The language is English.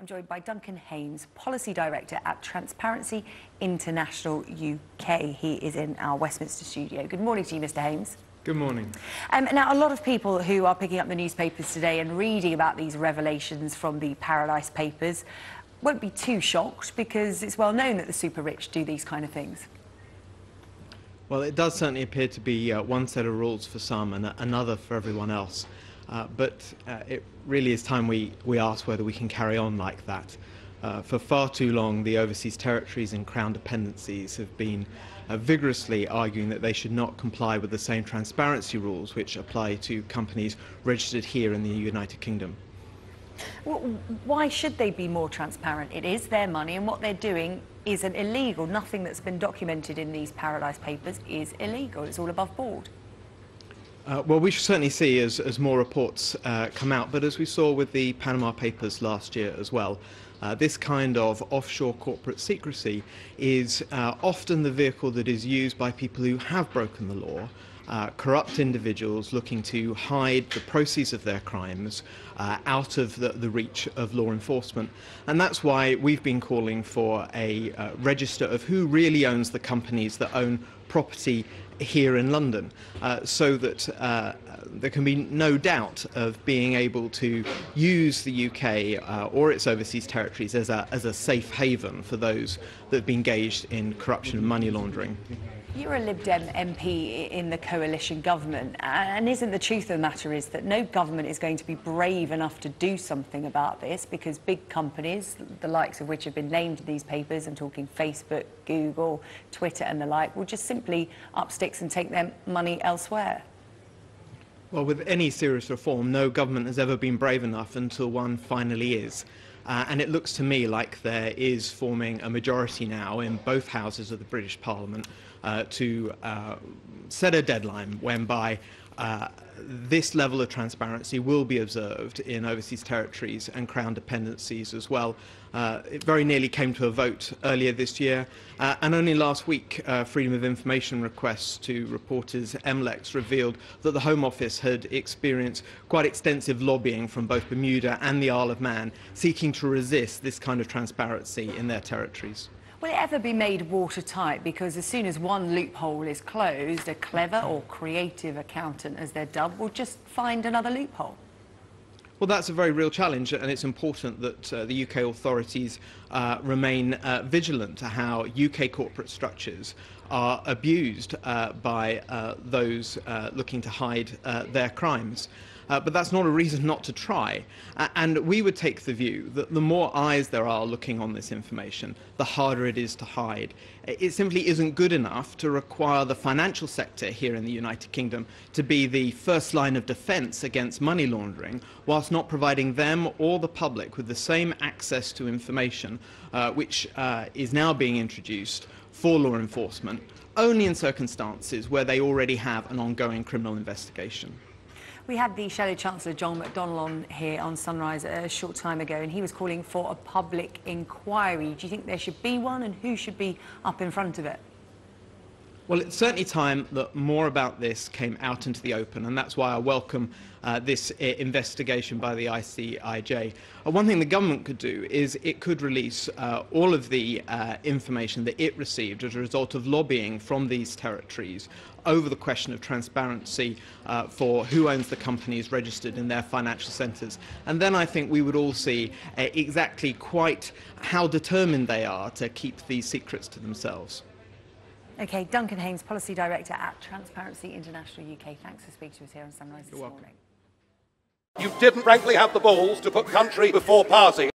I'm joined by Duncan, Policy Director at Transparency International UK. He is in our Westminster studio. Good morning to you, Mr. Hames. Good morning. Now, a lot of people who are picking up the newspapers today and reading about these revelations from the Paradise Papers won't be too shocked because it's well known that the super rich do these kind of things. Well, it does certainly appear to be one set of rules for some and another for everyone else. But it really is time we ask whether we can carry on like that. For far too long, the overseas territories and crown dependencies have been vigorously arguing that they should not comply with the same transparency rules which apply to companies registered here in the United Kingdom. Well, why should they be more transparent? It is their money, and what they're doing isn't illegal. Nothing that's been documented in these Paradise Papers is illegal. It's all above board. Well, we should certainly see as more reports come out, but as we saw with the Panama Papers last year as well, this kind of offshore corporate secrecy is often the vehicle that is used by people who have broken the law, corrupt individuals looking to hide the proceeds of their crimes out of the reach of law enforcement. And that's why we've been calling for a register of who really owns the companies that own property here in London, so that there can be no doubt of being able to use the UK or its overseas territories as a safe haven for those that have been engaged in corruption and money laundering. You're a Lib Dem MP in the coalition government, and isn't the truth of the matter is that no government is going to be brave enough to do something about this because big companies, the likes of which have been named in these papers, I'm talking Facebook, Google, Twitter and the like, will just simply up sticks and take their money elsewhere? Well, with any serious reform, no government has ever been brave enough until one finally is. And it looks to me like there is forming a majority now in both houses of the British Parliament to set a deadline whereby this level of transparency will be observed in overseas territories and crown dependencies as well. It very nearly came to a vote earlier this year, and only last week Freedom of Information requests to reporters MLEX revealed that the Home Office had experienced quite extensive lobbying from both Bermuda and the Isle of Man seeking to resist this kind of transparency in their territories. Will it ever be made watertight? Because as soon as one loophole is closed, a clever or creative accountant, as they're dubbed, will just find another loophole. Well, that's a very real challenge, and it's important that the UK authorities remain vigilant to how UK corporate structures are abused by those looking to hide their crimes. But that's not a reason not to try. And we would take the view that the more eyes there are looking on this information, the harder it is to hide. It simply isn't good enough to require the financial sector here in the United Kingdom to be the first line of defence against money laundering, whilst not providing them or the public with the same access to information which is now being introduced for law enforcement, only in circumstances where they already have an ongoing criminal investigation. We had the Shadow Chancellor John McDonnell on here on Sunrise a short time ago, and he was calling for a public inquiry. Do you think there should be one, and who should be up in front of it? Well, it's certainly time that more about this came out into the open, and that's why I welcome this investigation by the ICIJ. One thing the government could do is it could release all of the information that it received as a result of lobbying from these territories over the question of transparency for who owns the companies registered in their financial centres. And then I think we would all see exactly quite how determined they are to keep these secrets to themselves. OK, Duncan Hames, Policy Director at Transparency International UK. Thanks for speaking to us here on Sunrise this morning. You didn't frankly have the balls to put country before party.